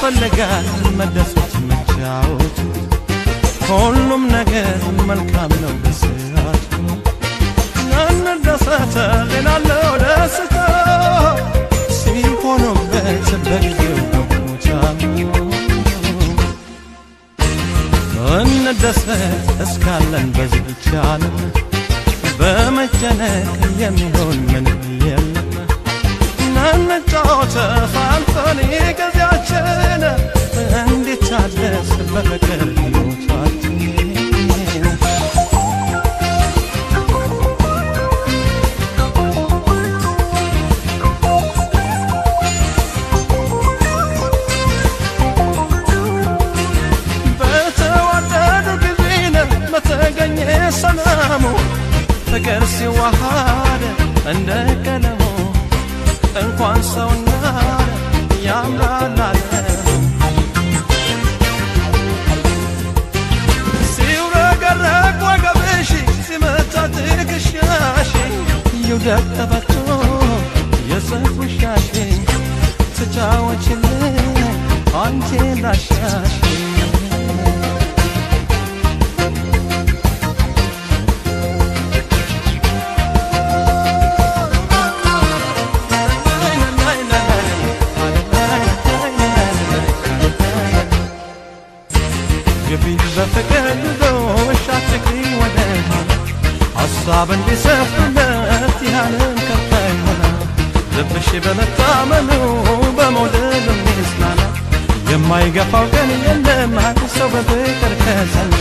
ያስፈልጋል መደሰት መጫወት ሁሉም ነገር መልካም ነው በስራት እንደሰተ ለናለው ደስታ ሲሆኑበት በጊዜው ሞቻል እንደሰት እስካለን በዝቻል በመጨነቅ የሚሆን ምን የለም ነጫወት ፋንቶኒ ገዚያችን እንዴት ታደስ በፍቅር ሕይወታችን በተወደዱ ጊዜን በተገኘ ሰላሙ ፍቅር ሲዋሃድ እንደ ቀለሙ እንኳን ሰውና ያምራል ሲውረገረግ ወገብሽ ሲመታ ትከሻሽ ይውደቅ ተፈቶ የሰፉሻሽ ተጫወችልኝ አንቺ ላሻሽ በፍቅር ዶሽ አትክሪ ወደ ሐሳብ እንዲሰፍለት ያንን ከፋይ ሆና ልብሽ በመታመኑ በመውደድ ሚስናና የማይገፋው ቀን የለም አንድ ሰው በፍቅር ከሰና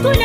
Good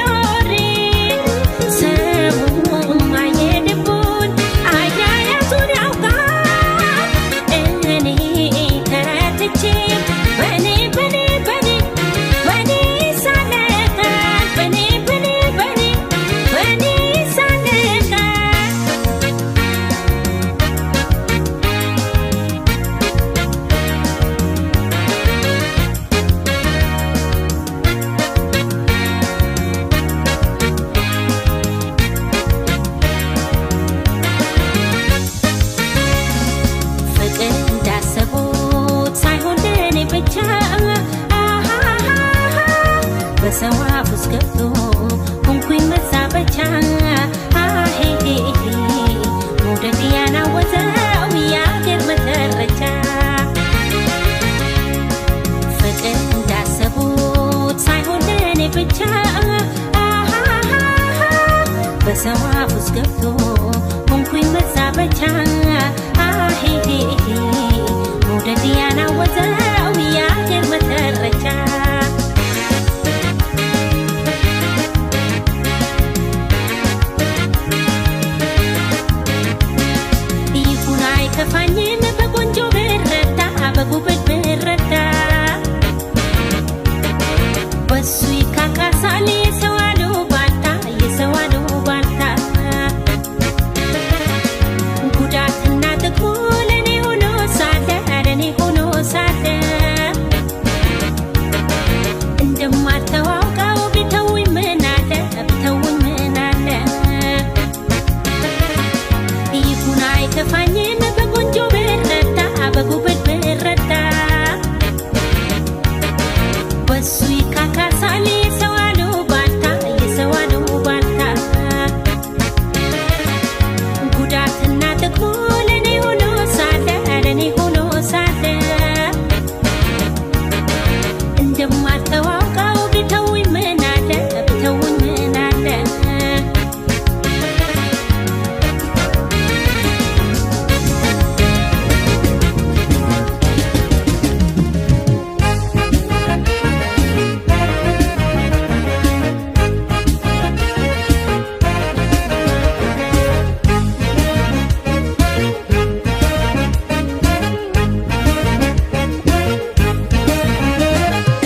ገብቶ ሆንኩኝ መዛበቻ መውደድ ያናወዘው የአገር መተረቻ ይሁን አይከፋኝም በቆንጆ ብረታ በጉብል ብረታ በሱ ይካካሳል የሰው አሉባልታ የሰው አሉባልታ ጉዳትና ጥቅሙ ለኔ ሆኖ ሳለ እንደማልተዋውቀው ቢተውኝ ምን አለ ይሁን አይከፋኝም በቆንጆ ብረታ በጉብል ብረታ በሱ ይካካሳል የሰው አሉባልታ ጉዳትና ጥቅሙ ለኔ ሆኖ ሳለ እንደማልተዋውቀው ቢተውኝ ምን አለ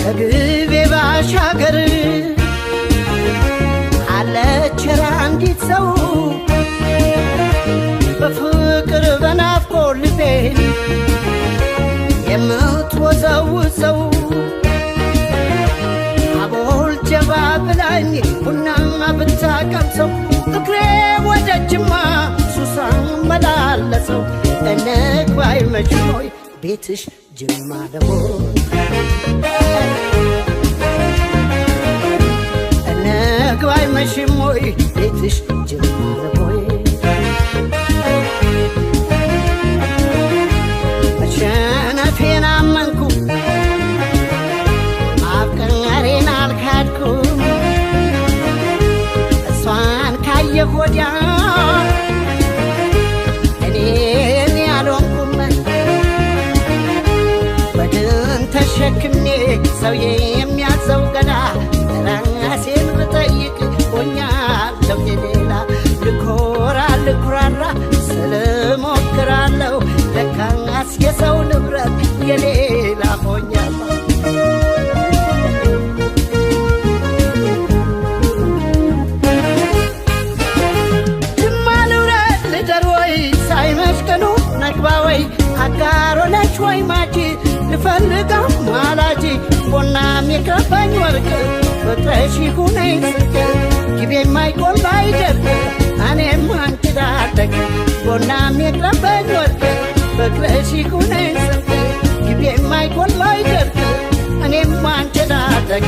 ከግቤ ባሻገር አለች አንዲት ሰው በፍቅር በናፍቆት ልቤን የምትወዘውዘው አቦል ጀባ ብላኝ ቡና ብታቀምሰው እግሬ ወደ ጅማ ሱሳን መላለሰው እንግባ አይመችም ወይ ቤትሽ ጅማ ነው እንግባ አይመችም ወይ ቤትሽ ጅማ ነው መሸነፌን አመንኩ ማፍቀሬን አልካድኩም እሷን ካየሁ ወዲያ እኔን ያልሆንኩም በድን ተሸክሜ ሰው የሚያዘው ገና ራሴን ብጠይቅ ሆኛለሁ የሌላ ልኩራራ ስለሞክራለሁ ለካስ የሰው ንብረት የሌላ ሆኛለሁ ጅማ ልውረድ ልደር ወይ ሳይመሽ ቀኑ ነግባ ወይ አጋሮ ነች ወይ ማጂ ልፈልገው ማላጂ ቦናም የከፋኝ ወርቅ ፍቅረሽ ይሁነኝ ስቅ ግቤ የማይቆላ አይደርግ እኔም አንቺ ዳደግ ቦናም የከፋኝ ወርቅ ፍቅረሽ ይሁነኝ ስቅ ግቤ የማይቆላ አይደርግ እኔም አንቺ ዳደግ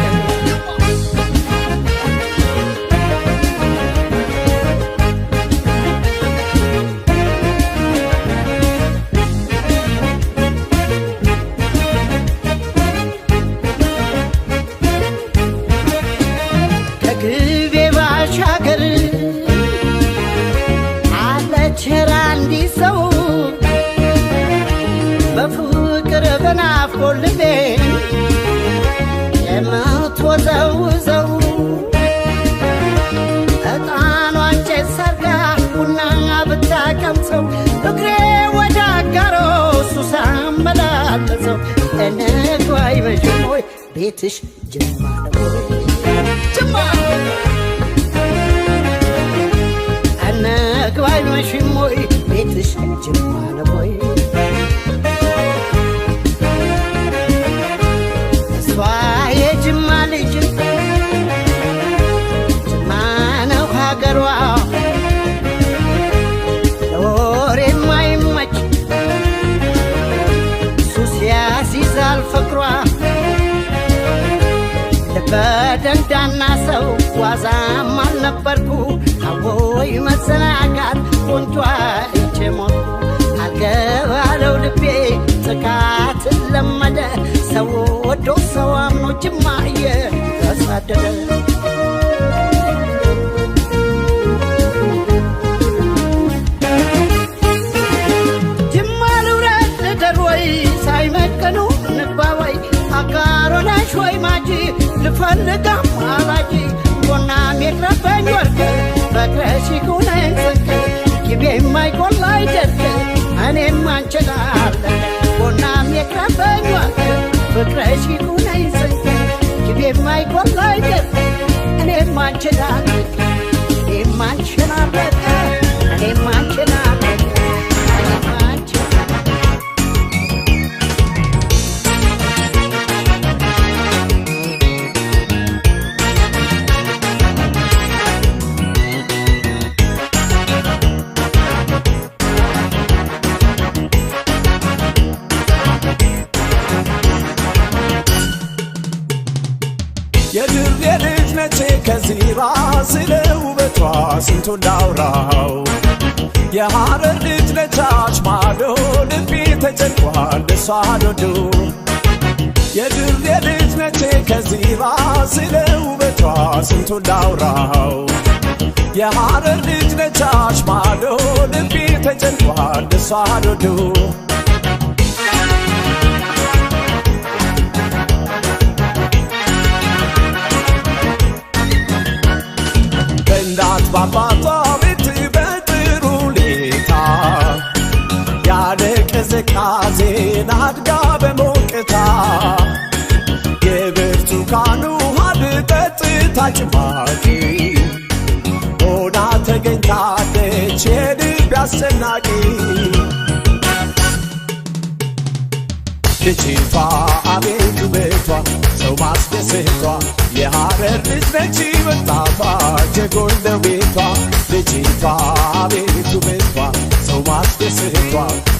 ከግቤ ባሻገር አለች አንዲት ሰው በፍቅር በናፍቆት ልቤን የምትወዘውዘው ዕጣኗን ጭስ ሰርጋ ቡና ብታቀምሰው እግሬ ወደ አጋሮ ሱሳን መላለሰው እንግባ አይመችም ወይ ቤትሽ ጅማ ነው ጅማ እንግባ አይመችም ወይ ቤትሽ ጅማ ነው እሷ የጅማ ልጅ ጅማ ነው ሀገሯ ለወሬ የማይመች ሱስ ያስይዛል ፍቅሯ በደንዳና ሰው ዋዛም አልነበርኩ አቦይ መዘናጋት ቆንጆ አይቼ ሞትኩ አልገባለው ልቤ ጥቃት ለመደ ሰው ወዶ ሰው አምኖ ጅማ እየተሳደደ ብፈልጋም አላቂ ጎና ሚረበኝ ወርቅ ፍቅርሽ ይኩነኝ ጽድቅ ጊቤ የማይቆላ አይደል እኔም አንችላለ ጎና ሚረበኝ ወርቅ ፍቅርሽ ይኩነኝ ጽድቅ ጊቤ የማይቆላ አይደል እኔም አንችላለ እኔም አንችላለ እኔም አንችላለ የድሬ ልጅ ነች ከዚራ ስለ ውበቷ ስንቱን ላውራው የሐረር ልጅ ነች አሽማዶ ልቤ ተጨንቋል እሷ ዶዶ የድሬ ልጅ ነች ከዚራ ስለ ውበቷ ስንቱን ላውራው የሐረር ልጅ ነች አሽማዶ ልቤ ተጨንቋል እሷ ዶዶ እናት ባባቷ ቤት በጥሩ ሁኔታ ያለ ቅዝቃዜ አድጋ በሞቅታ የብርቱካን ውሃ ጠጥታ ጭማቂ ሆና ተገኝታለች የልብ አስጨናቂ ልጅቷ አቤት ውበቷ ሰው ማስደሰቷ የሐረር ልጅ ነች በጣፋጭ የጎንደቤቷ ልጅቷ አቤት ውበቷ ሰው ማስደሰቷ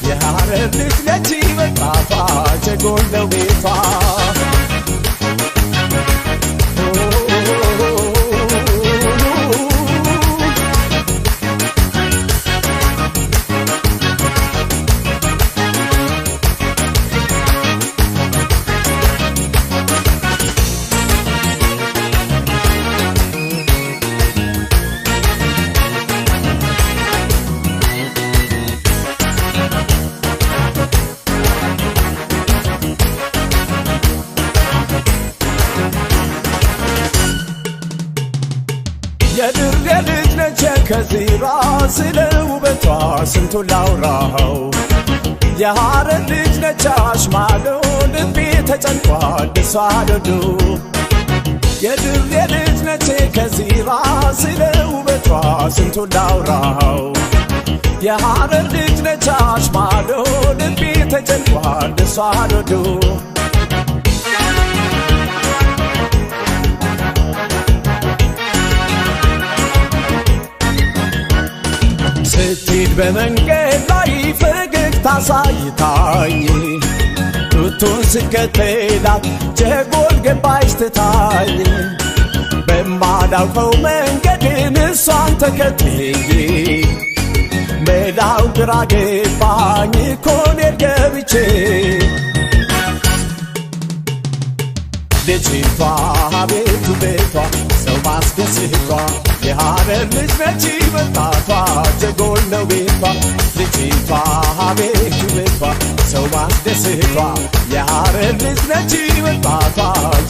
የሐረር ልጅ ነች በጣፋጭ የጎንደቤቷ የድሬ ልጅ ነች ከዚራ ስለ ውበቷ ስንቱን ላውራው የሐረር ልጅ ነች አሽማዶ ልቤ ተጨንቋል እሷ ዶዶ የድሬ ልጅ ነች ከዚራ ስለ ውበቷ ስንቱን ላውራው የሐረር ልጅ ነች አሽማዶ ልቤ ተጨንቋል እሷ ዶዶ ስትሄድ በመንገድ ላይ ፈገግታ ሳይታይ ቱቱን ስከተላት ጀጎል ገባች ትታኝ በማላውቀው መንገድን እሷን ተከትዬ ሜዳው ግራ ገባኝ ኮኔር ገብቼ ልጅቷ አቤት ውበቷ ሰው ማስደሰቷ የሐረር ልጅ ነች በጣቷ ጀጎል ነው ቤቷ ልጅቷ አቤት ውበቷ ሰው ማስደሰቷ የሐረር ልጅ ነች በጣቷ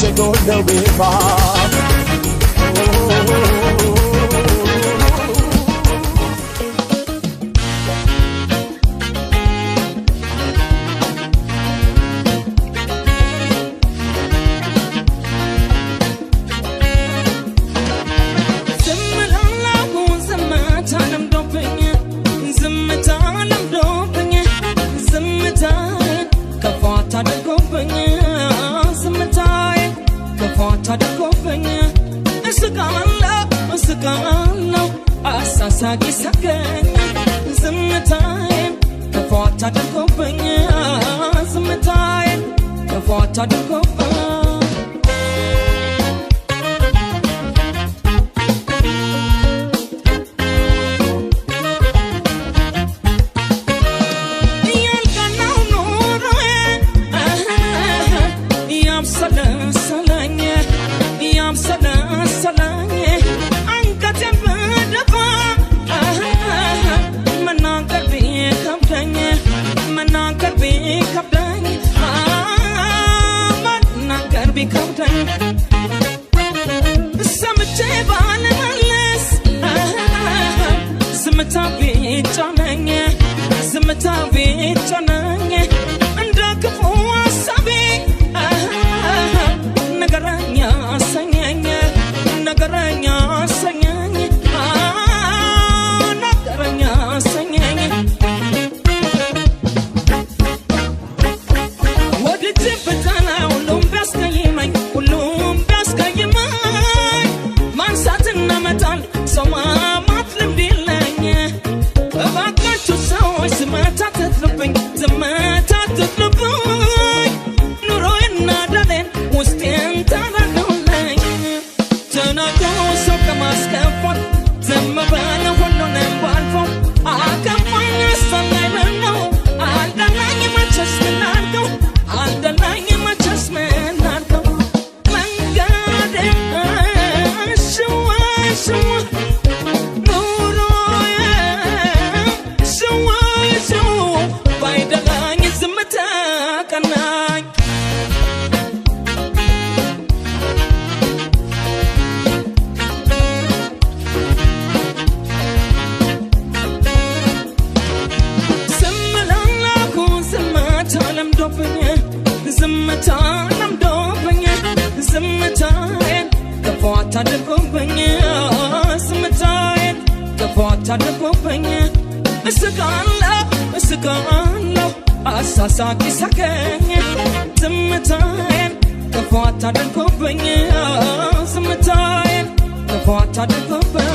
ጀጎል ነው ቤቷ ሳቂ ሰከኝ ዝምታዬን ከፏት አድርጎብኝ ዝምታዬን ከፏት አድርጎብኝ እያልቀናው ኖሮዬ ያብሰለሰለኝ ያብሰለሰለኝ አንገቴን ብደፋ መናገር ቢከብደኝ መናገር ቢከብደኝ መናገር ቢከብደኝ አድርጎብኝ ስምታዬን ክፋት አድርጎብኝ እስቃለሁ አሳሳቂ ሳቀኝ ዝምታዬን ክፋት አድርጎብኝ ስምታዬን ክፋት አድርጎብኝ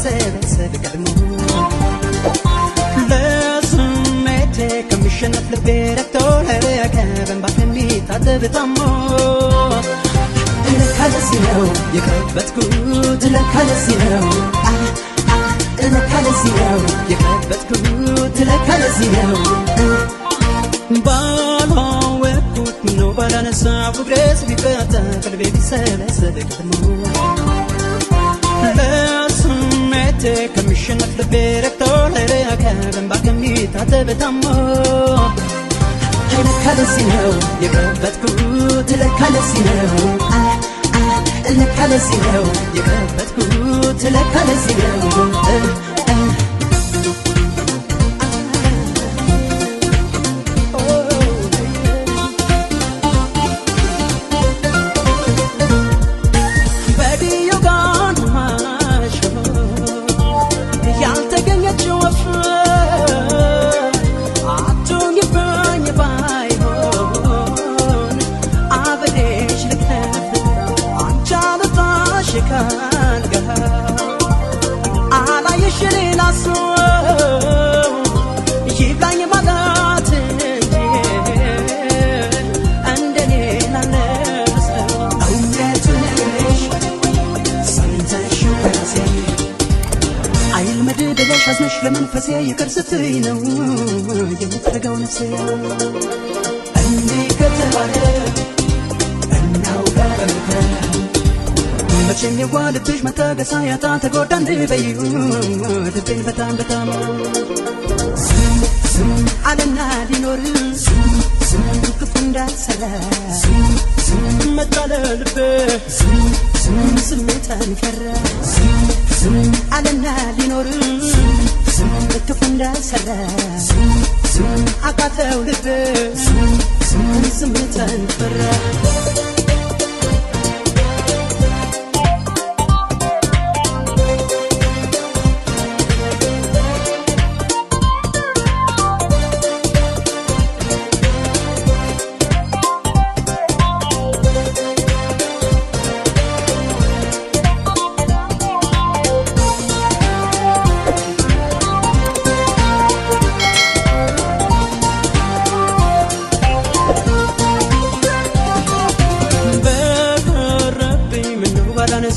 ቢሰበሰብ ቀድሞ ለስሜቴ ከሚሸነፍ ልቤ ረክቶ ለረከበን ባከሚታጠብ ታሞ ለካ ለዚህ ነው የከበትኩት ለካ ለዚህ ነው ለካ ለዚህ ነው የከበትኩት ለካ ለዚህ ነው ባላወቅኩት ነው ባላነሳው ፍቅሬስ ቢፈታ ቀልቤ ቢሰበሰብ ቀድሞ ለስሜቴ ከሚሸነፍ ልቤ ረክቶ ለረከበን ባከሚታጠብ ታሞ ለካ ለዚህ ነው የከበትኩት ለካ ለዚህ ነው ለካ ለዚህ ነው የከበትኩት ለካ ለዚህ ነው ለመንፈሴ ይቅር ስትይ ነው የምትረጋው ነፍሴ እንዲህ ከተባለ እናውጋ በምክር መቼም የዋልብሽ መታገሳ ያጣ ተጎዳ እንድበይው ልቤን በጣም በጣም አለና ሊኖር ክፉ እንዳልሰራ መጣለ ልቤ ስሜታን ፈራ አለና ሊኖር ክፉ እንዳልሰራ አቃተው ልቤ ስሜታን ፈራ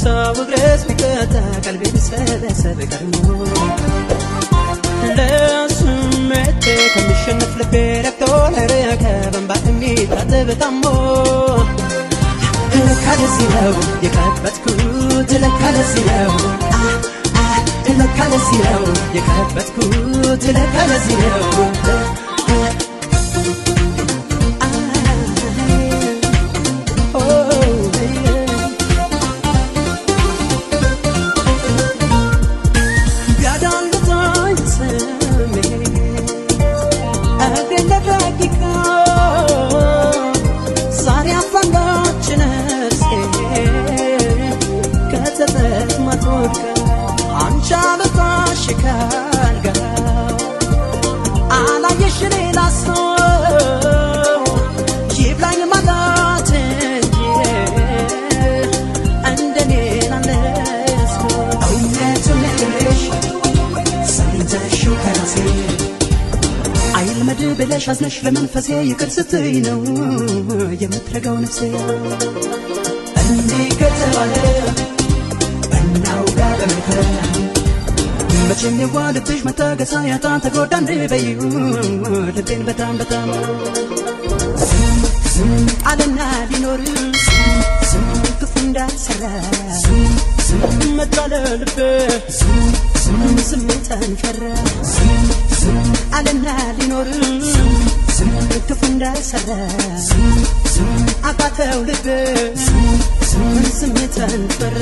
ሰው እግሬስ ቢቀጣ ቀልቤ ቢሰበሰብ ቀድሞ ለስሜቴ ከሚሸነፍ ልቤ ረክቶ ለረከበን ባከሚታጠብ ታሞ ለካ ለዚህ ነው የከበትኩት ለካ ለዚህ ነው ለካ ለዚህ ነው የከበትኩት ለካ ለዚህ ነው ብለሽ አዝነሽ ለመንፈሴ ይቅር ስትይ ነው የምትረጋው ነፍሴ እንዲህ ከተባለ እናውጋ በምክር መቼም የዋልብሽ መታገሳ ያጣ ተጎዳ እንድበይው ልቤን በጣም በጣም አለና ሊኖር ክፉ እንዳልሰራ መጣለ ልቤ ስሜታን ፈራ አለና ሊኖር ክፉ እንዳልሰራ አቃተው ልቤ ስሜታን ፈራ